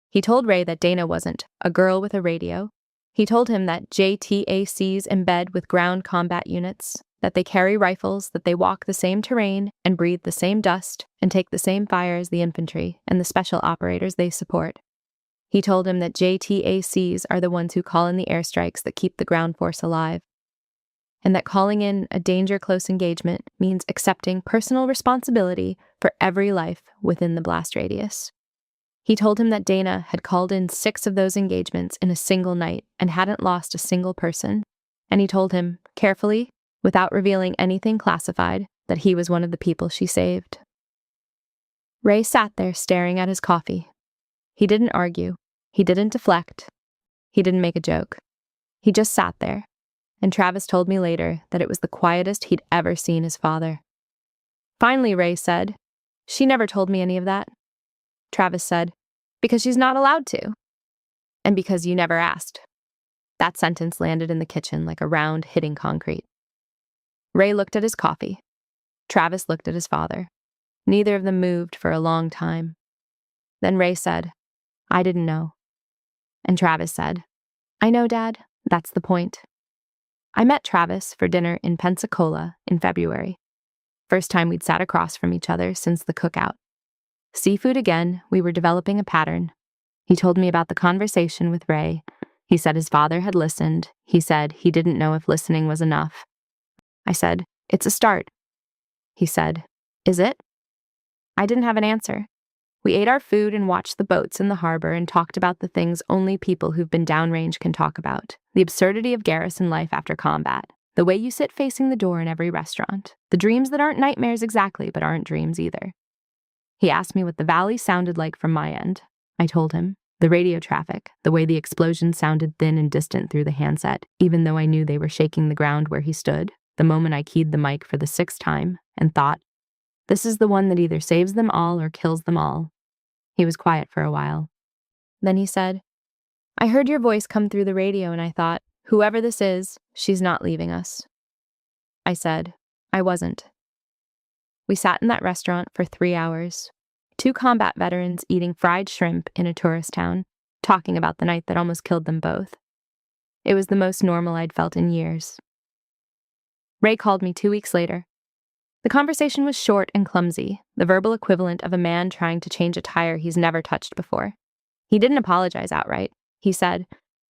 He told Ray that Dana wasn't a girl with a radio. He told him that JTACs embed with ground combat units, that they carry rifles, that they walk the same terrain and breathe the same dust and take the same fire as the infantry and the special operators they support. He told him that JTACs are the ones who call in the airstrikes that keep the ground force alive, and that calling in a danger-close engagement means accepting personal responsibility for every life within the blast radius. He told him that Dana had called in 6 of those engagements in a single night and hadn't lost a single person, and he told him, carefully, without revealing anything classified, that he was one of the people she saved. Ray sat there staring at his coffee. He didn't argue. He didn't deflect. He didn't make a joke. He just sat there, and Travis told me later that it was the quietest he'd ever seen his father. Finally, Ray said, "She never told me any of that." Travis said, "Because she's not allowed to." And because you never asked. That sentence landed in the kitchen like a round hitting concrete. Ray looked at his coffee. Travis looked at his father. Neither of them moved for a long time. Then Ray said, "I didn't know." And Travis said, "I know, Dad. That's the point." I met Travis for dinner in Pensacola in February. First time we'd sat across from each other since the cookout. Seafood again, we were developing a pattern. He told me about the conversation with Ray. He said his father had listened. He said he didn't know if listening was enough. I said, "It's a start." He said, "Is it?" I didn't have an answer. We ate our food and watched the boats in the harbor and talked about the things only people who've been downrange can talk about. The absurdity of garrison life after combat. The way you sit facing the door in every restaurant. The dreams that aren't nightmares exactly, but aren't dreams either. He asked me what the valley sounded like from my end. I told him. The radio traffic, the way the explosions sounded thin and distant through the handset, even though I knew they were shaking the ground where he stood, the moment I keyed the mic for the 6th time, and thought, this is the one that either saves them all or kills them all. He was quiet for a while. Then he said, "I heard your voice come through the radio and I thought, whoever this is, she's not leaving us." I said, "I wasn't." We sat in that restaurant for 3 hours. 2 combat veterans eating fried shrimp in a tourist town, talking about the night that almost killed them both. It was the most normal I'd felt in years. Ray called me 2 weeks later. The conversation was short and clumsy, the verbal equivalent of a man trying to change a tire he's never touched before. He didn't apologize outright. He said,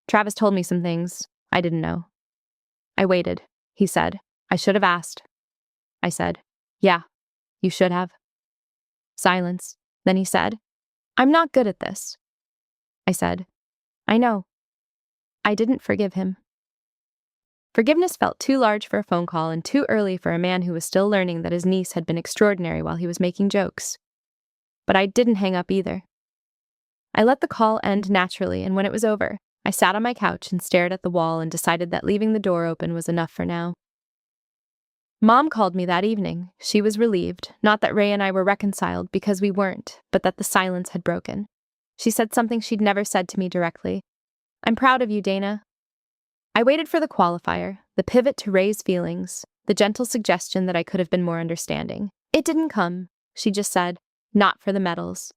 "Travis told me some things I didn't know." I waited. He said, "I should have asked." I said, "Yeah, you should have." Silence. Then he said, "I'm not good at this." I said, "I know." I didn't forgive him. Forgiveness felt too large for a phone call and too early for a man who was still learning that his niece had been extraordinary while he was making jokes. But I didn't hang up either. I let the call end naturally, and when it was over, I sat on my couch and stared at the wall and decided that leaving the door open was enough for now. Mom called me that evening. She was relieved, not that Ray and I were reconciled because we weren't, but that the silence had broken. She said something she'd never said to me directly. "I'm proud of you, Dana." I waited for the qualifier, the pivot to Ray's feelings, the gentle suggestion that I could have been more understanding. It didn't come. She just said, "Not for the medals.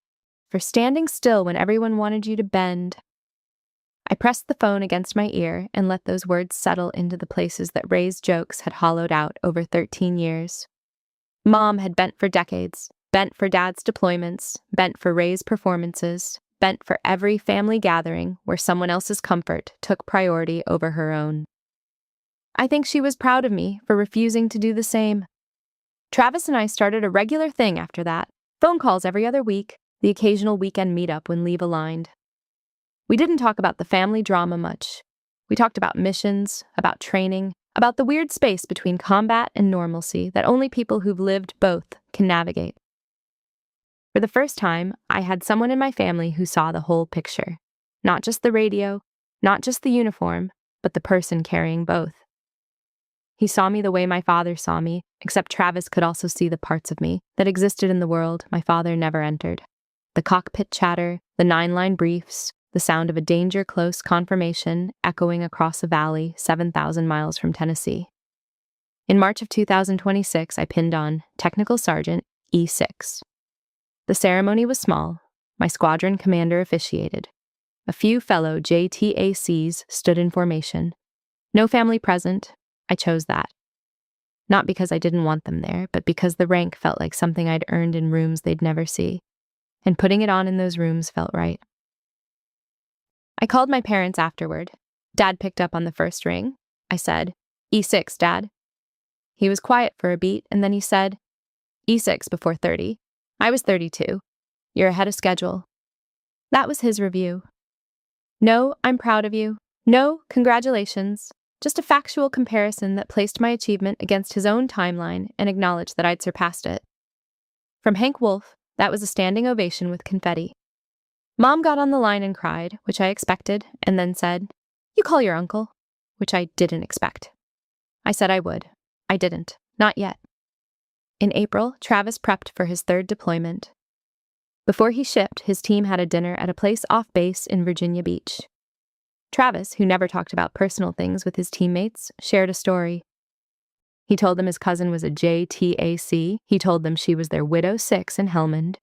For standing still when everyone wanted you to bend." I pressed the phone against my ear and let those words settle into the places that Ray's jokes had hollowed out over 13 years. Mom had bent for decades, bent for Dad's deployments, bent for Ray's performances, bent for every family gathering where someone else's comfort took priority over her own. I think she was proud of me for refusing to do the same. Travis and I started a regular thing after that, phone calls every other week, the occasional weekend meetup when leave aligned. We didn't talk about the family drama much. We talked about missions, about training, about the weird space between combat and normalcy that only people who've lived both can navigate. For the first time, I had someone in my family who saw the whole picture. Not just the radio, not just the uniform, but the person carrying both. He saw me the way my father saw me, except Travis could also see the parts of me that existed in the world my father never entered. The cockpit chatter, the 9-line briefs, the sound of a danger-close confirmation echoing across a valley 7,000 miles from Tennessee. In March of 2026, I pinned on Technical Sergeant E6. The ceremony was small. My squadron commander officiated. A few fellow JTACs stood in formation. No family present. I chose that. Not because I didn't want them there, but because the rank felt like something I'd earned in rooms they'd never see. And putting it on in those rooms felt right. I called my parents afterward. Dad picked up on the first ring. I said, "E6, Dad." He was quiet for a beat, and then he said, "E6 before 30. I was 32. You're ahead of schedule." That was his review. No, "I'm proud of you." No, "Congratulations." Just a factual comparison that placed my achievement against his own timeline and acknowledged that I'd surpassed it. From Hank Wolf, that was a standing ovation with confetti. Mom got on the line and cried, which I expected, and then said, "You call your uncle," which I didn't expect. I said I would. I didn't. Not yet. In April, Travis prepped for his 3rd deployment. Before he shipped, his team had a dinner at a place off base in Virginia Beach. Travis, who never talked about personal things with his teammates, shared a story. He told them his cousin was a JTAC. He told them she was their widow 6 in Helmand.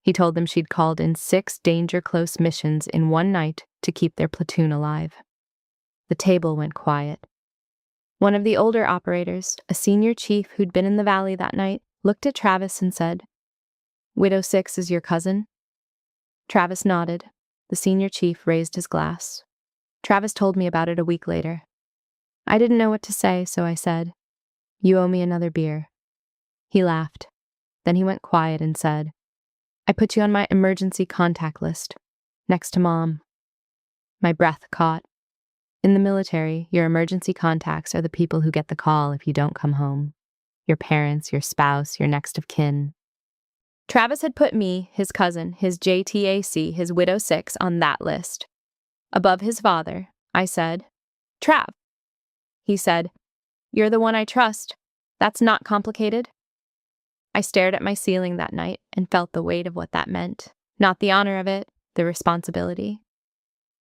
He told them she'd called in 6 danger-close missions in one night to keep their platoon alive. The table went quiet. One of the older operators, a senior chief who'd been in the valley that night, looked at Travis and said, "Widow 6 is your cousin?" Travis nodded. The senior chief raised his glass. Travis told me about it a week later. I didn't know what to say, so I said, "You owe me another beer." He laughed. Then he went quiet and said, "I put you on my emergency contact list, next to Mom." My breath caught. In the military, your emergency contacts are the people who get the call if you don't come home. Your parents, your spouse, your next of kin. Travis had put me, his cousin, his JTAC, his widow 6 on that list. Above his father, I said, "Trav." He said, "You're the one I trust. That's not complicated." I stared at my ceiling that night and felt the weight of what that meant. Not the honor of it, the responsibility.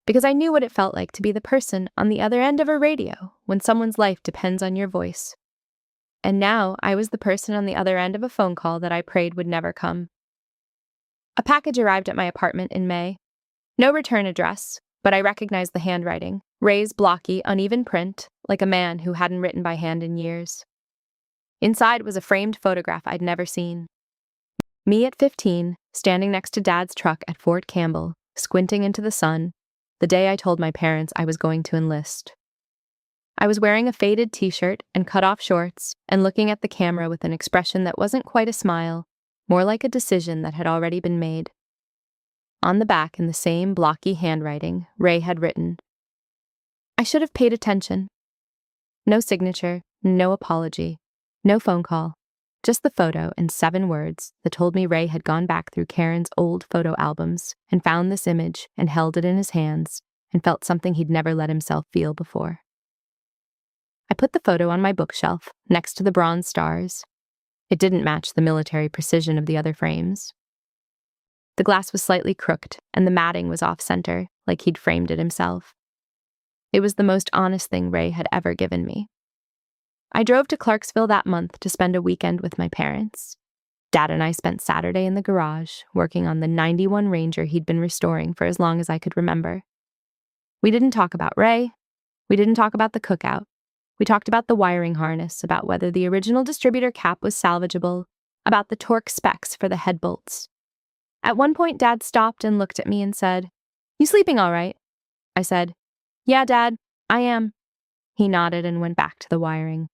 Because I knew what it felt like to be the person on the other end of a radio when someone's life depends on your voice. And now I was the person on the other end of a phone call that I prayed would never come. A package arrived at my apartment in May. No return address, but I recognized the handwriting. Ray's blocky, uneven print, like a man who hadn't written by hand in years. Inside was a framed photograph I'd never seen. Me at 15, standing next to Dad's truck at Fort Campbell, squinting into the sun, the day I told my parents I was going to enlist. I was wearing a faded t-shirt and cut-off shorts and looking at the camera with an expression that wasn't quite a smile, more like a decision that had already been made. On the back, in the same blocky handwriting, Ray had written, "I should have paid attention." No signature, no apology, no phone call, just the photo and 7 words that told me Ray had gone back through Karen's old photo albums and found this image and held it in his hands and felt something he'd never let himself feel before. I put the photo on my bookshelf next to the bronze stars. It didn't match the military precision of the other frames. The glass was slightly crooked and the matting was off-center, like he'd framed it himself. It was the most honest thing Ray had ever given me. I drove to Clarksville that month to spend a weekend with my parents. Dad and I spent Saturday in the garage, working on the 91 Ranger he'd been restoring for as long as I could remember. We didn't talk about Ray. We didn't talk about the cookout. We talked about the wiring harness, about whether the original distributor cap was salvageable, about the torque specs for the head bolts. At one point, Dad stopped and looked at me and said, "You sleeping all right?" I said, "Yeah, Dad, I am." He nodded and went back to the wiring.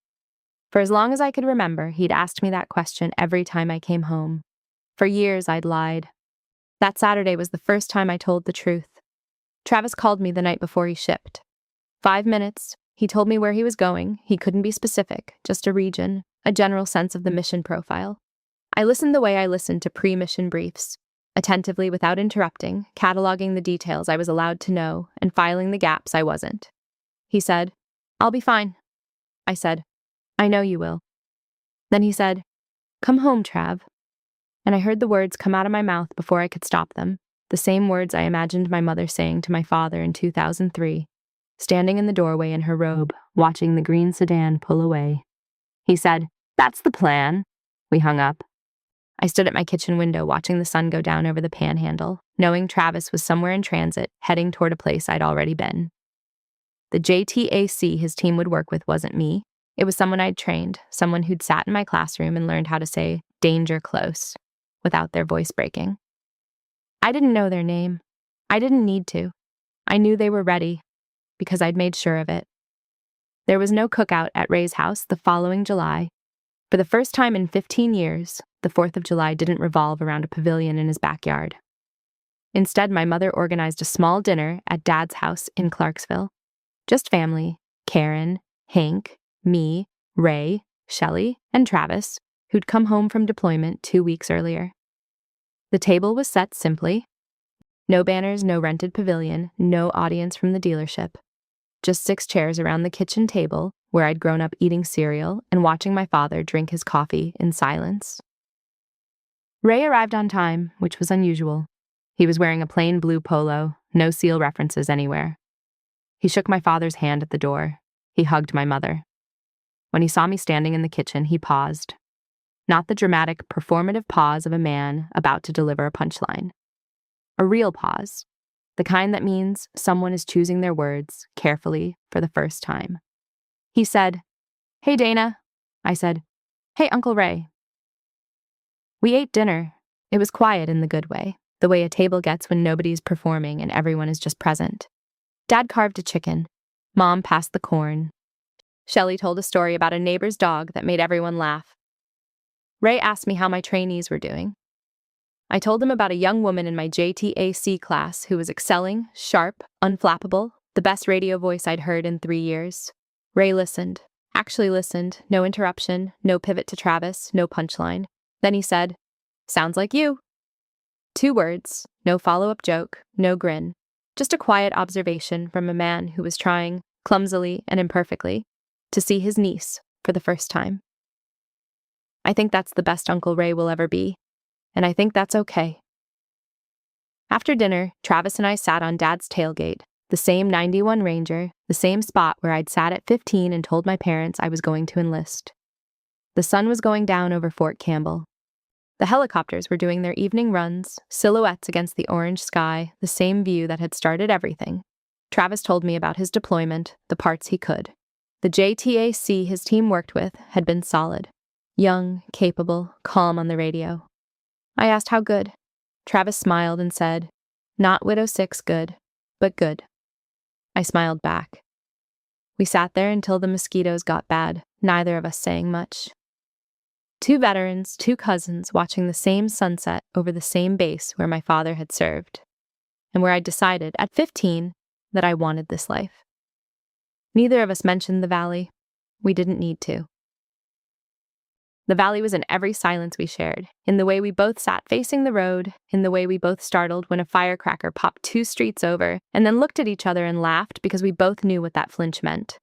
For as long as I could remember, he'd asked me that question every time I came home. For years, I'd lied. That Saturday was the first time I told the truth. Travis called me the night before he shipped. 5 minutes. He told me where he was going. He couldn't be specific, just a region, a general sense of the mission profile. I listened the way I listened to pre-mission briefs, attentively without interrupting, cataloging the details I was allowed to know and filing the gaps I wasn't. He said, "I'll be fine." I said, "I know you will." Then he said, "Come home, Trav." And I heard the words come out of my mouth before I could stop them, the same words I imagined my mother saying to my father in 2003, standing in the doorway in her robe, watching the green sedan pull away. He said, "That's the plan." We hung up. I stood at my kitchen window watching the sun go down over the panhandle, knowing Travis was somewhere in transit, heading toward a place I'd already been. The JTAC his team would work with wasn't me. It was someone I'd trained, someone who'd sat in my classroom and learned how to say "danger close" without their voice breaking. I didn't know their name. I didn't need to. I knew they were ready, because I'd made sure of it. There was no cookout at Ray's house the following July. For the first time in 15 years, the 4th of July didn't revolve around a pavilion in his backyard. Instead, my mother organized a small dinner at Dad's house in Clarksville. Just family, Karen, Hank, me, Ray, Shelley, and Travis, who'd come home from deployment 2 weeks earlier. The table was set simply. No banners, no rented pavilion, no audience from the dealership. Just 6 chairs around the kitchen table, where I'd grown up eating cereal and watching my father drink his coffee in silence. Ray arrived on time, which was unusual. He was wearing a plain blue polo, no SEAL references anywhere. He shook my father's hand at the door. He hugged my mother. When he saw me standing in the kitchen, he paused. Not the dramatic, performative pause of a man about to deliver a punchline. A real pause. The kind that means someone is choosing their words carefully for the first time. He said, "Hey, Dana." I said, "Hey, Uncle Ray." We ate dinner. It was quiet in the good way, the way a table gets when nobody's performing and everyone is just present. Dad carved a chicken. Mom passed the corn. Shelley told a story about a neighbor's dog that made everyone laugh. Ray asked me how my trainees were doing. I told him about a young woman in my JTAC class who was excelling, sharp, unflappable, the best radio voice I'd heard in 3 years. Ray listened, actually listened, no interruption, no pivot to Travis, no punchline. Then he said, "Sounds like you." 2 words, no follow-up joke, no grin, just a quiet observation from a man who was trying, clumsily and imperfectly, to see his niece for the first time. I think that's the best Uncle Ray will ever be, and I think that's okay. After dinner, Travis and I sat on Dad's tailgate, the same 91 Ranger, the same spot where I'd sat at 15 and told my parents I was going to enlist. The sun was going down over Fort Campbell. The helicopters were doing their evening runs, silhouettes against the orange sky, the same view that had started everything. Travis told me about his deployment, the parts he could. The JTAC his team worked with had been solid. Young, capable, calm on the radio. I asked how good. Travis smiled and said, "Not Widow 6 good, but good." I smiled back. We sat there until the mosquitoes got bad, neither of us saying much. 2 veterans, 2 cousins watching the same sunset over the same base where my father had served, and where I decided, at 15, that I wanted this life. Neither of us mentioned the valley. We didn't need to. The valley was in every silence we shared, in the way we both sat facing the road, in the way we both startled when a firecracker popped 2 streets over, and then looked at each other and laughed because we both knew what that flinch meant.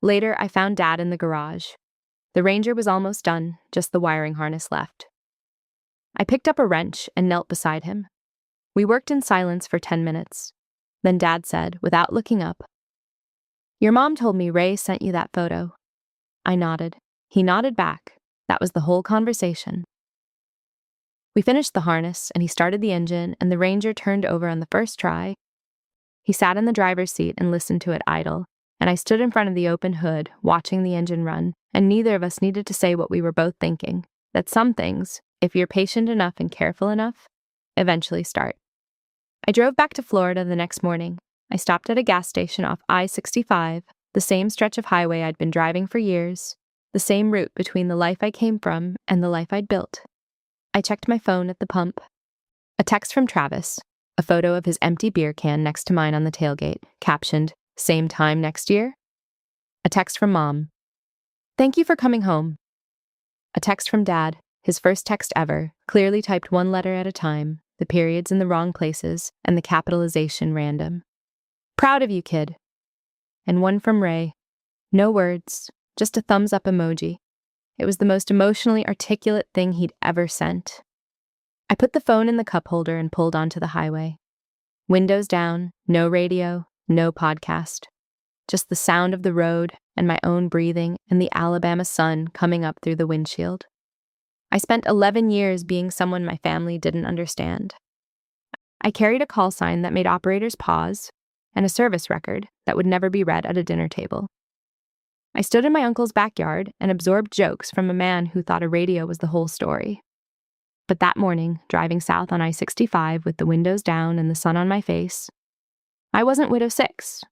Later, I found Dad in the garage. The Ranger was almost done, just the wiring harness left. I picked up a wrench and knelt beside him. We worked in silence for 10 minutes. Then Dad said, without looking up, "Your mom told me Ray sent you that photo." I nodded. He nodded back. That was the whole conversation. We finished the harness, and he started the engine, and the Ranger turned over on the first try. He sat in the driver's seat and listened to it idle, and I stood in front of the open hood, watching the engine run, and neither of us needed to say what we were both thinking, that some things, if you're patient enough and careful enough, eventually start. I drove back to Florida the next morning. I stopped at a gas station off I-65, the same stretch of highway I'd been driving for years, the same route between the life I came from and the life I'd built. I checked my phone at the pump. A text from Travis, a photo of his empty beer can next to mine on the tailgate, captioned, "Same time next year?" A text from Mom, "Thank you for coming home." A text from Dad, his first text ever, clearly typed 1 letter at a time, the periods in the wrong places, and the capitalization random. "Proud of you, kid." And one from Ray. No words, just a thumbs-up emoji. It was the most emotionally articulate thing he'd ever sent. I put the phone in the cup holder and pulled onto the highway. Windows down, no radio, no podcast. Just the sound of the road and my own breathing and the Alabama sun coming up through the windshield. I spent 11 years being someone my family didn't understand. I carried a call sign that made operators pause and a service record that would never be read at a dinner table. I stood in my uncle's backyard and absorbed jokes from a man who thought a radio was the whole story. But that morning, driving south on I-65 with the windows down and the sun on my face, I wasn't Widow 6.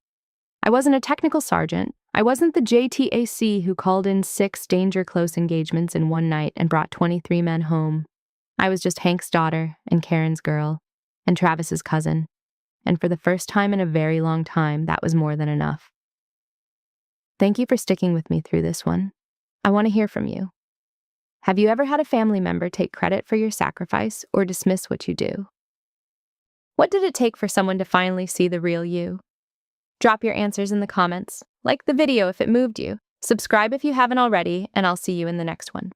I wasn't a technical sergeant. I wasn't the JTAC who called in 6 danger close engagements in one night and brought 23 men home. I was just Hank's daughter and Karen's girl and Travis's cousin. And for the first time in a very long time, that was more than enough. Thank you for sticking with me through this one. I want to hear from you. Have you ever had a family member take credit for your sacrifice or dismiss what you do? What did it take for someone to finally see the real you? Drop your answers in the comments. Like the video if it moved you. Subscribe if you haven't already, and I'll see you in the next one.